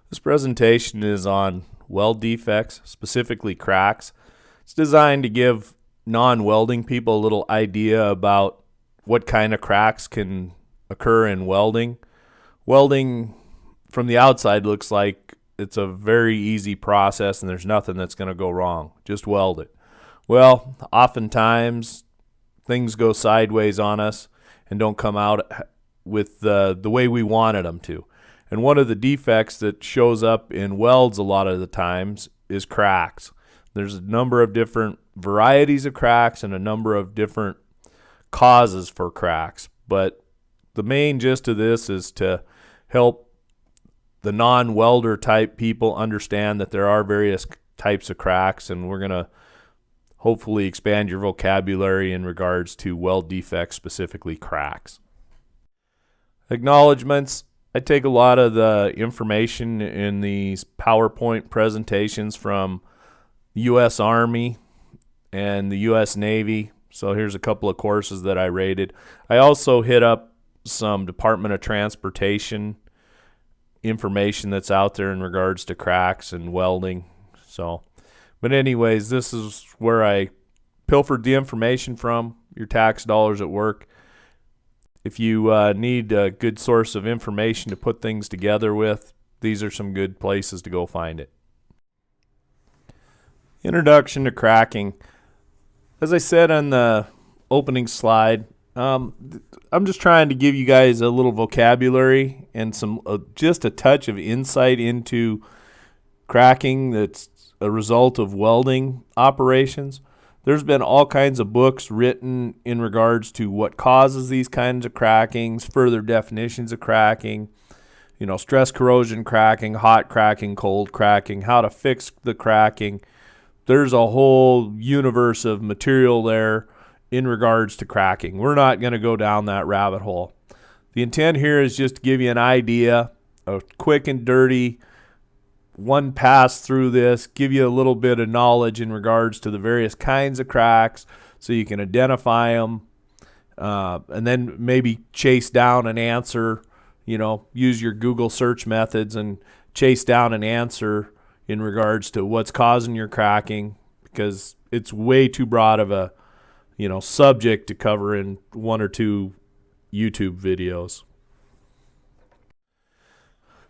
This presentation is on weld defects, specifically cracks. It's designed to give non-welding people a little idea about what kind of cracks can occur in welding. Welding from the outside looks like it's a very easy process and there's nothing that's going to go wrong. Just weld it. Well, oftentimes things go sideways on us and don't come out with the way we wanted them to. And one of the defects that shows up in welds a lot of the times is cracks. There's a number of different varieties of cracks and a number of different causes for cracks. But the main gist of this is to help the non-welder type people understand that there are various types of cracks, and we're going to hopefully expand your vocabulary in regards to weld defects, specifically cracks. Acknowledgements. I take a lot of the information in these PowerPoint presentations from the U.S. Army and the U.S. Navy. So here's a couple of courses that I rated. I also hit up some Department of Transportation information that's out there in regards to cracks and welding. But anyways, this is where I pilfered the information from, your tax dollars at work. If you need a good source of information to put things together with, these are some good places to go find it. Introduction to cracking. As I said on the opening slide, I'm just trying to give you guys a little vocabulary and some just a touch of insight into cracking that's a result of welding operations. There's been all kinds of books written in regards to what causes these kinds of crackings, further definitions of cracking, stress corrosion cracking, hot cracking, cold cracking, how to fix the cracking. There's a whole universe of material there in regards to cracking. We're not going to go down that rabbit hole. The intent here is just to give you an idea, a quick and dirty one pass through this, give you a little bit of knowledge in regards to the various kinds of cracks so you can identify them, and then maybe chase down an answer, use your Google search methods and chase down an answer in regards to what's causing your cracking, because it's way too broad of a subject to cover in one or two YouTube videos.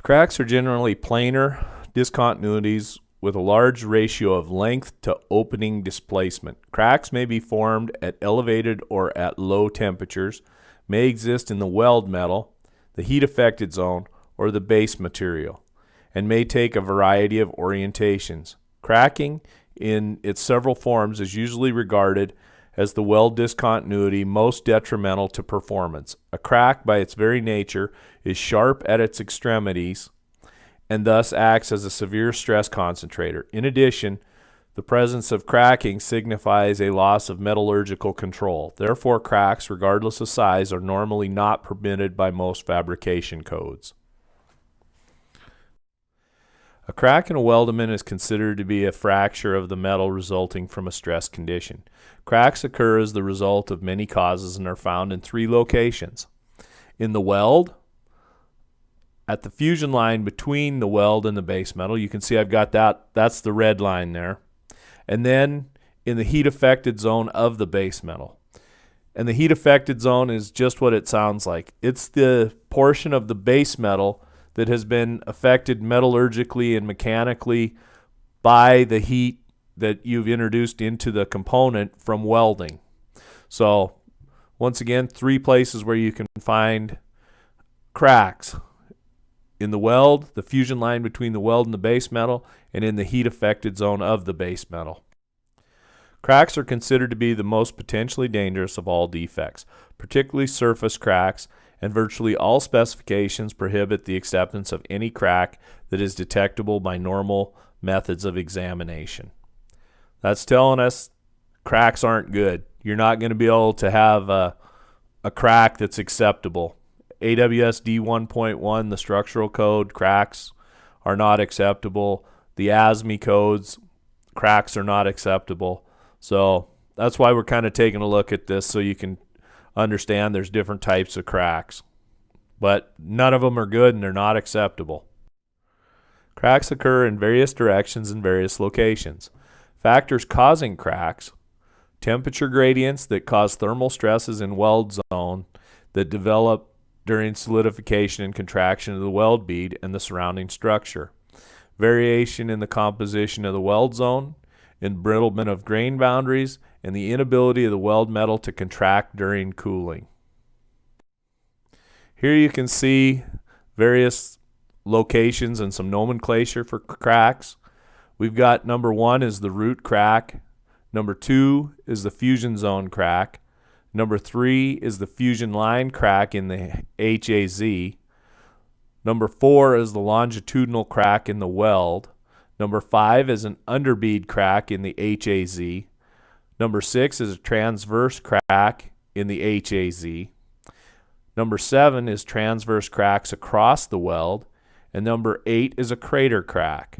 Cracks are generally planar discontinuities with a large ratio of length to opening displacement. Cracks may be formed at elevated or at low temperatures, may exist in the weld metal, the heat affected zone, or the base material, and may take a variety of orientations. Cracking in its several forms is usually regarded as the weld discontinuity most detrimental to performance. A crack, by its very nature, is sharp at its extremities and thus acts as a severe stress concentrator. In addition, the presence of cracking signifies a loss of metallurgical control. Therefore, cracks, regardless of size, are normally not permitted by most fabrication codes. A crack in a weldment is considered to be a fracture of the metal resulting from a stress condition. Cracks occur as the result of many causes and are found in three locations: in the weld, at the fusion line between the weld and the base metal. You can see I've got that's the red line there. And then in the heat affected zone of the base metal. And the heat affected zone is just what it sounds like. It's the portion of the base metal that has been affected metallurgically and mechanically by the heat that you've introduced into the component from welding. So once again, three places where you can find cracks: in the weld, the fusion line between the weld and the base metal, and in the heat affected zone of the base metal. Cracks are considered to be the most potentially dangerous of all defects, particularly surface cracks, and virtually all specifications prohibit the acceptance of any crack that is detectable by normal methods of examination. That's telling us cracks aren't good. You're not going to be able to have a crack that's acceptable. AWSD 1.1, the structural code, cracks are not acceptable. The ASME codes, cracks are not acceptable. So that's why we're kind of taking a look at this so you can understand there's different types of cracks. But none of them are good and they're not acceptable. Cracks occur in various directions in various locations. Factors causing cracks: temperature gradients that cause thermal stresses in weld zone that develop during solidification and contraction of the weld bead and the surrounding structure. Variation in the composition of the weld zone, embrittlement of grain boundaries, and the inability of the weld metal to contract during cooling. Here you can see various locations and some nomenclature for cracks. We've got number 1 is the root crack. Number 2 is the fusion zone crack. Number 3 is the fusion line crack in the HAZ. Number 4 is the longitudinal crack in the weld. Number 5 is an underbead crack in the HAZ. Number 6 is a transverse crack in the HAZ. Number 7 is transverse cracks across the weld. And number 8 is a crater crack.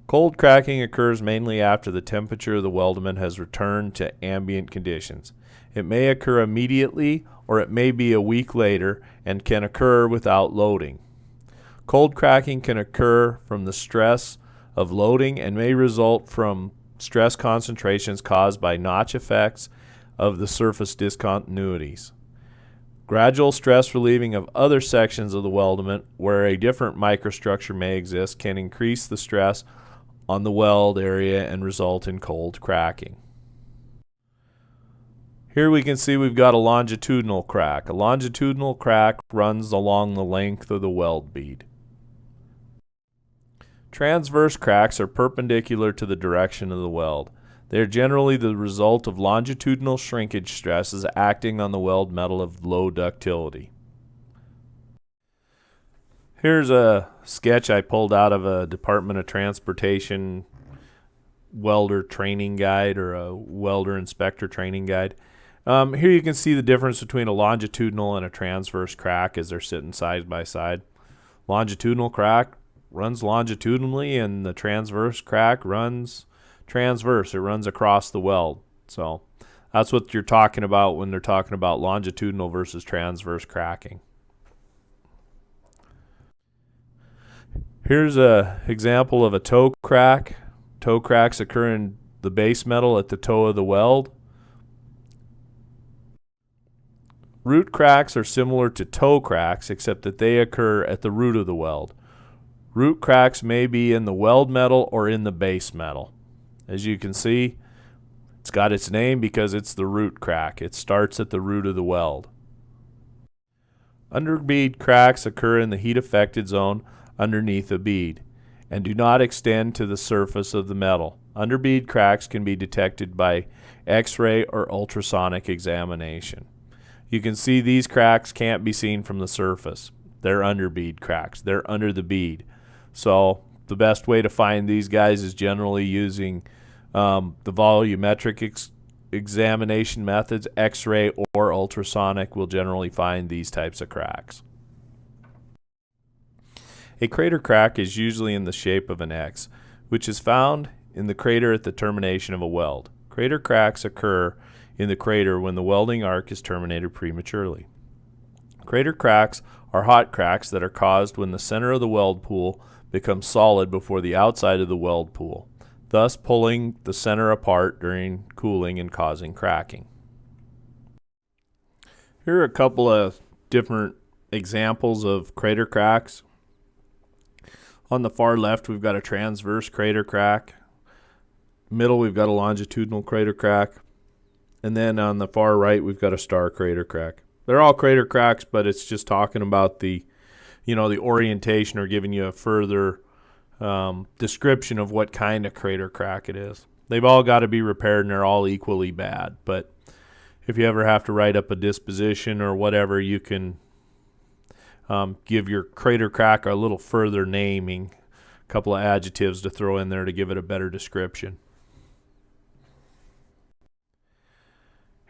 Cold cracking occurs mainly after the temperature of the weldment has returned to ambient conditions. It may occur immediately or it may be a week later and can occur without loading. Cold cracking can occur from the stress of loading and may result from stress concentrations caused by notch effects of the surface discontinuities. Gradual stress relieving of other sections of the weldment where a different microstructure may exist can increase the stress on the weld area and result in cold cracking. Here we can see we've got a longitudinal crack. A longitudinal crack runs along the length of the weld bead. Transverse cracks are perpendicular to the direction of the weld. They are generally the result of longitudinal shrinkage stresses acting on the weld metal of low ductility. Here's a sketch I pulled out of a Department of Transportation welder training guide or a welder inspector training guide. Here you can see the difference between a longitudinal and a transverse crack as they're sitting side by side. Longitudinal crack runs longitudinally and the transverse crack runs transverse. It runs across the weld. So that's what you're talking about when they're talking about longitudinal versus transverse cracking. Here's an example of a toe crack. Toe cracks occur in the base metal at the toe of the weld. Root cracks are similar to toe cracks except that they occur at the root of the weld. Root cracks may be in the weld metal or in the base metal. As you can see, it's got its name because it's the root crack. It starts at the root of the weld. Underbead cracks occur in the heat affected zone underneath a bead and do not extend to the surface of the metal. Underbead cracks can be detected by X-ray or ultrasonic examination. You can see these cracks can't be seen from the surface. They're underbead cracks. They're under the bead. So the best way to find these guys is generally using the volumetric examination methods. X-ray or ultrasonic will generally find these types of cracks. A crater crack is usually in the shape of an X, which is found in the crater at the termination of a weld. Crater cracks occur in the crater when the welding arc is terminated prematurely. Crater cracks are hot cracks that are caused when the center of the weld pool becomes solid before the outside of the weld pool, thus pulling the center apart during cooling and causing cracking. Here are a couple of different examples of crater cracks. On the far left, we've got a transverse crater crack. Middle, we've got a longitudinal crater crack. And then on the far right, we've got a star crater crack. They're all crater cracks, but it's just talking about the orientation or giving you a further description of what kind of crater crack it is. They've all got to be repaired and they're all equally bad. But if you ever have to write up a disposition or whatever, you can give your crater crack a little further naming, a couple of adjectives to throw in there to give it a better description.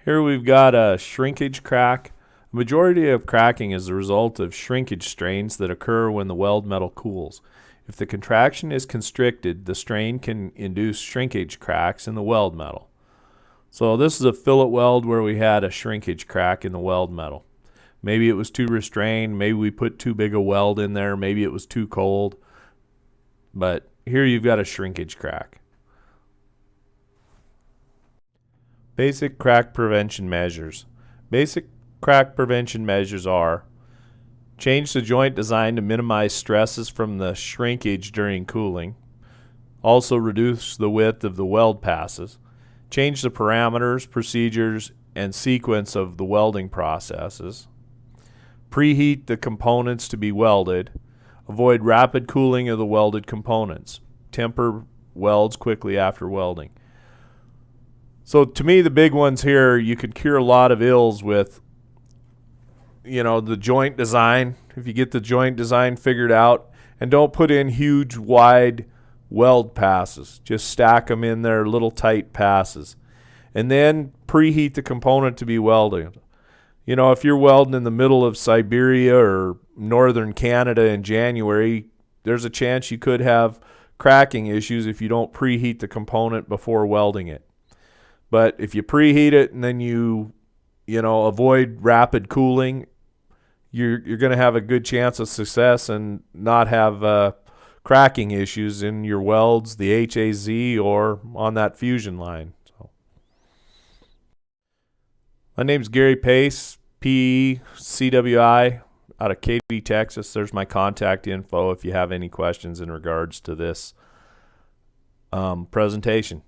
Here we've got a shrinkage crack. The majority of cracking is the result of shrinkage strains that occur when the weld metal cools. If the contraction is constricted, the strain can induce shrinkage cracks in the weld metal. So this is a fillet weld where we had a shrinkage crack in the weld metal. Maybe it was too restrained. Maybe we put too big a weld in there. Maybe it was too cold. But here you've got a shrinkage crack. Basic crack prevention measures. Basic crack prevention measures are: change the joint design to minimize stresses from the shrinkage during cooling. Also reduce the width of the weld passes. Change the parameters, procedures, and sequence of the welding processes. Preheat the components to be welded. Avoid rapid cooling of the welded components. Temper welds quickly after welding. So to me, the big ones here, you could cure a lot of ills with, the joint design. If you get the joint design figured out, and don't put in huge, wide weld passes. Just stack them in there, little tight passes. And then preheat the component to be welded. If you're welding in the middle of Siberia or northern Canada in January, there's a chance you could have cracking issues if you don't preheat the component before welding it. But if you preheat it and then you avoid rapid cooling, you're going to have a good chance of success and not have cracking issues in your welds, the HAZ, or on that fusion line. So, my name's Gary Pace, PE, CWI, out of Katy, Texas. There's my contact info if you have any questions in regards to this presentation.